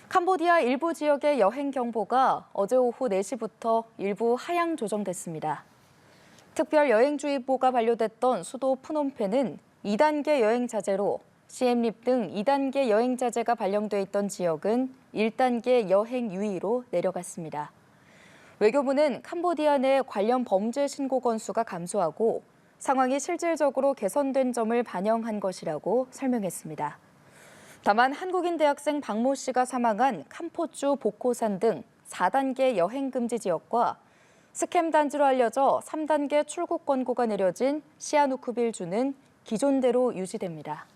캄보디아 일부 지역의 여행 경보가 어제 오후 4시부터 일부 하향 조정됐습니다. 특별 여행주의보가 발효됐던 수도 프놈펜은 2단계 여행 자제로 시엠립 등 2단계 여행 자제가 발령돼 있던 지역은 1단계 여행 유의로 내려갔습니다. 외교부는 캄보디아 내 관련 범죄 신고 건수가 감소하고 상황이 실질적으로 개선된 점을 반영한 것이라고 설명했습니다. 다만 한국인 대학생 박모 씨가 사망한 캄포주 보코산 등 4단계 여행 금지 지역과 스캠 단지로 알려져 3단계 출국 권고가 내려진 시아누쿠빌주는 기존대로 유지됩니다.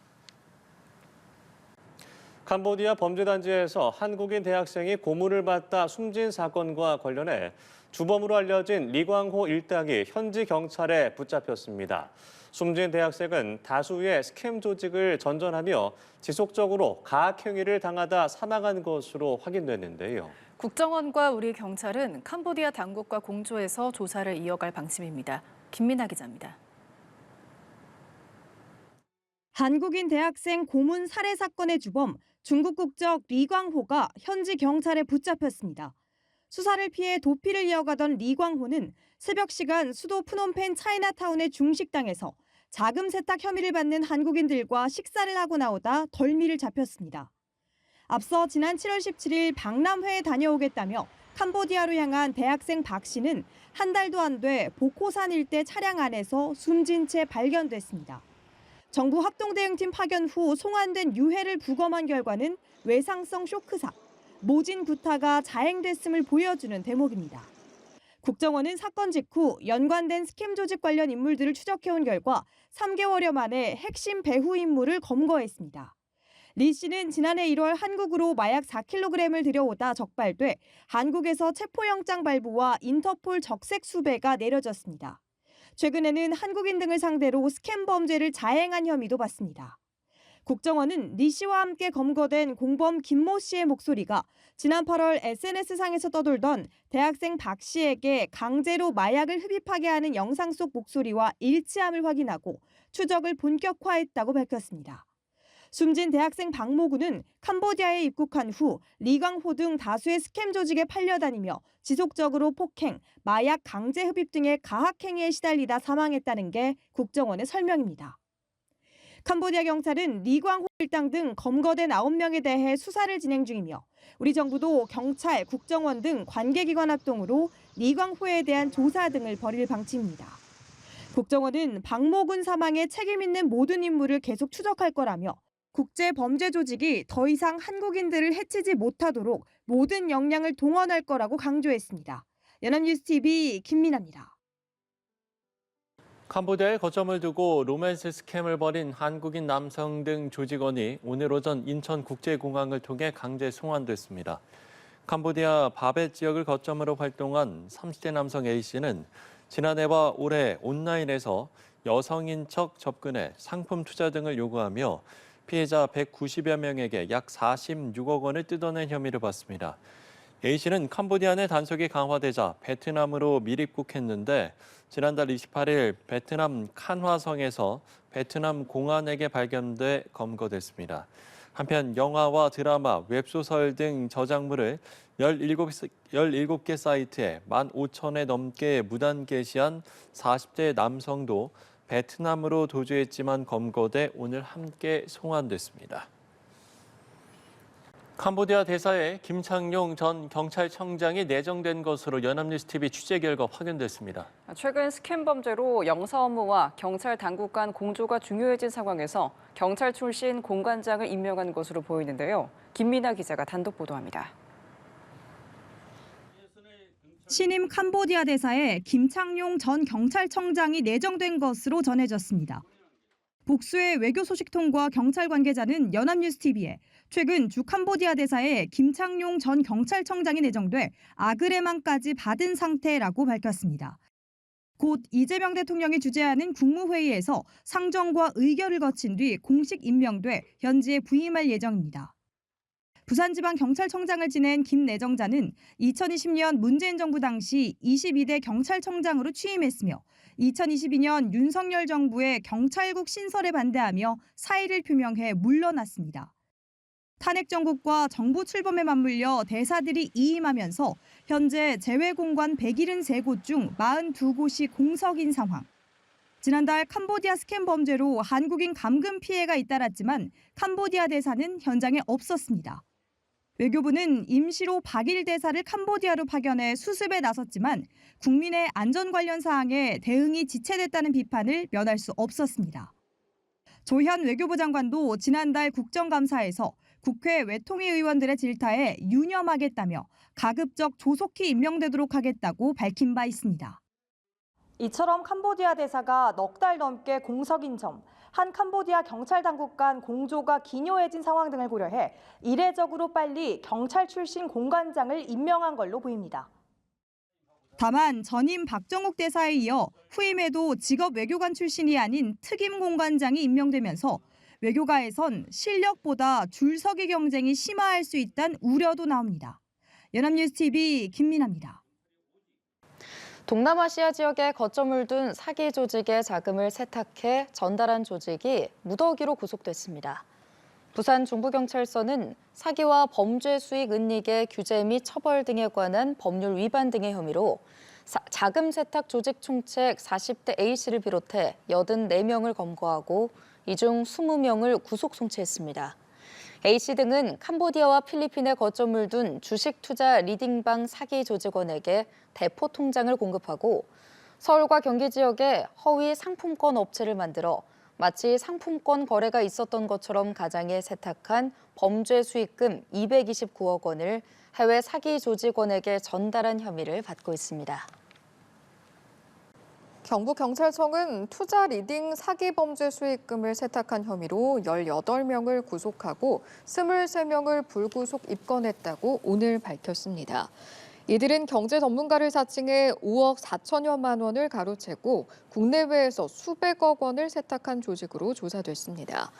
캄보디아 범죄단지에서 한국인 대학생이 고문을 받다 숨진 사건과 관련해 주범으로 알려진 리광호 일당이 현지 경찰에 붙잡혔습니다. 숨진 대학생은 다수의 스캠 조직을 전전하며 지속적으로 가학행위를 당하다 사망한 것으로 확인됐는데요. 국정원과 우리 경찰은 캄보디아 당국과 공조해서 조사를 이어갈 방침입니다. 김민아 기자입니다. 한국인 대학생 고문 살해 사건의 주범 중국 국적 리광호가 현지 경찰에 붙잡혔습니다. 수사를 피해 도피를 이어가던 리광호는 새벽 시간 수도 프놈펜 차이나타운의 중식당에서 자금 세탁 혐의를 받는 한국인들과 식사를 하고 나오다 덜미를 잡혔습니다. 앞서 지난 7월 17일 박람회에 다녀오겠다며 캄보디아로 향한 대학생 박 씨는 한 달도 안 돼 보코산 일대 차량 안에서 숨진 채 발견됐습니다. 정부 합동대응팀 파견 후 송환된 유해를 부검한 결과는 외상성 쇼크사, 모진 구타가 자행됐음을 보여주는 대목입니다. 국정원은 사건 직후 연관된 스캠 조직 관련 인물들을 추적해온 결과 3개월여 만에 핵심 배후 인물을 검거했습니다. 리 씨는 지난해 1월 한국으로 마약 4kg을 들여오다 적발돼 한국에서 체포영장 발부와 인터폴 적색 수배가 내려졌습니다. 최근에는 한국인 등을 상대로 스캠 범죄를 자행한 혐의도 받습니다. 국정원은 리 씨와 함께 검거된 공범 김모 씨의 목소리가 지난 8월 SNS상에서 떠돌던 대학생 박 씨에게 강제로 마약을 흡입하게 하는 영상 속 목소리와 일치함을 확인하고 추적을 본격화했다고 밝혔습니다. 숨진 대학생 박모군은 캄보디아에 입국한 후 리광호 등 다수의 스캠 조직에 팔려다니며 지속적으로 폭행, 마약 강제 흡입 등의 가학행위에 시달리다 사망했다는 게 국정원의 설명입니다. 캄보디아 경찰은 리광호 일당 등 검거된 9명에 대해 수사를 진행 중이며 우리 정부도 경찰, 국정원 등 관계기관 합동으로 리광호에 대한 조사 등을 벌일 방침입니다. 국정원은 박모군 사망에 책임 있는 모든 인물을 계속 추적할 거라며 국제범죄 조직이 더 이상 한국인들을 해치지 못하도록 모든 역량을 동원할 거라고 강조했습니다. 연합뉴스TV 김민아입니다. 캄보디아에 거점을 두고 로맨스 스캠을 벌인 한국인 남성 등 조직원이 오늘 오전 인천국제공항을 통해 강제 송환됐습니다. 캄보디아 바벳 지역을 거점으로 활동한 30대 남성 A씨는 지난해와 올해 온라인에서 여성인 척 접근해 상품 투자 등을 요구하며 피해자 190여 명에게 약 46억 원을 뜯어낸 혐의를 받습니다. A씨는 캄보디아 내 단속이 강화되자 베트남으로 밀입국했는데 지난달 28일 베트남 칸화성에서 베트남 공안에게 발견돼 검거됐습니다. 한편 영화와 드라마, 웹소설 등 저작물을 17개 사이트에 15,000회 넘게 무단 게시한 40대 남성도 베트남으로 도주했지만 검거돼 오늘 함께 송환됐습니다. 캄보디아 대사에 김창룡 전 경찰청장이 내정된 것으로 연합뉴스TV 취재 결과 확인됐습니다. 최근 스캠 범죄로 영사 업무와 경찰 당국 간 공조가 중요해진 상황에서 경찰 출신 공관장을 임명한 것으로 보이는데요. 김민아 기자가 단독 보도합니다. 신임 캄보디아 대사에 김창룡 전 경찰청장이 내정된 것으로 전해졌습니다. 복수의 외교 소식통과 경찰 관계자는 연합뉴스TV에 최근 주 캄보디아 대사에 김창룡 전 경찰청장이 내정돼 아그레망까지 받은 상태라고 밝혔습니다. 곧 이재명 대통령이 주재하는 국무회의에서 상정과 의결을 거친 뒤 공식 임명돼 현지에 부임할 예정입니다. 부산지방경찰청장을 지낸 김 내정자는 2020년 문재인 정부 당시 22대 경찰청장으로 취임했으며 2022년 윤석열 정부의 경찰국 신설에 반대하며 사의를 표명해 물러났습니다. 탄핵 정국과 정부 출범에 맞물려 대사들이 이임하면서 현재 재외공관 173곳 중 42곳이 공석인 상황. 지난달 캄보디아 스캠 범죄로 한국인 감금 피해가 잇따랐지만 캄보디아 대사는 현장에 없었습니다. 외교부는 임시로 박일 대사를 캄보디아로 파견해 수습에 나섰지만 국민의 안전 관련 사항에 대응이 지체됐다는 비판을 면할 수 없었습니다. 조현 외교부 장관도 지난달 국정감사에서 국회 외통위 의원들의 질타에 유념하겠다며 가급적 조속히 임명되도록 하겠다고 밝힌 바 있습니다. 이처럼 캄보디아 대사가 넉 달 넘게 공석인 점, 한 캄보디아 경찰 당국 간 공조가 기묘해진 상황 등을 고려해 이례적으로 빨리 경찰 출신 공관장을 임명한 걸로 보입니다. 다만 전임 박정욱 대사에 이어 후임에도 직업 외교관 출신이 아닌 특임 공관장이 임명되면서 외교가에선 실력보다 줄서기 경쟁이 심화할 수 있다는 우려도 나옵니다. 연합뉴스 TV 김민아입니다. 동남아시아 지역에 거점을 둔 사기 조직의 자금을 세탁해 전달한 조직이 무더기로 구속됐습니다. 부산 중부경찰서는 사기와 범죄 수익 은닉의 규제 및 처벌 등에 관한 법률 위반 등의 혐의로 자금 세탁 조직 총책 40대 A씨를 비롯해 84명을 검거하고 이 중 20명을 구속 송치했습니다. A씨 등은 캄보디아와 필리핀에 거점을 둔 주식 투자 리딩방 사기 조직원에게 대포 통장을 공급하고 서울과 경기 지역에 허위 상품권 업체를 만들어 마치 상품권 거래가 있었던 것처럼 가장해 세탁한 범죄 수익금 229억 원을 해외 사기 조직원에게 전달한 혐의를 받고 있습니다. 경북경찰청은 투자 리딩 사기 범죄 수익금을 세탁한 혐의로 18명을 구속하고 23명을 불구속 입건했다고 오늘 밝혔습니다. 이들은 경제 전문가를 사칭해 5억 4천여만 원을 가로채고 국내외에서 수백억 원을 세탁한 조직으로 조사됐습니다.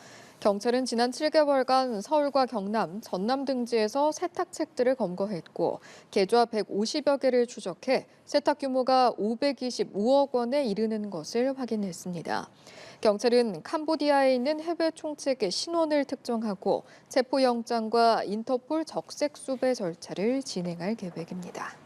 경찰은 지난 7개월간 서울과 경남, 전남 등지에서 세탁책들을 검거했고 계좌 150여 개를 추적해 세탁 규모가 525억 원에 이르는 것을 확인했습니다. 경찰은 캄보디아에 있는 해외 총책의 신원을 특정하고 체포영장과 인터폴 적색 수배 절차를 진행할 계획입니다.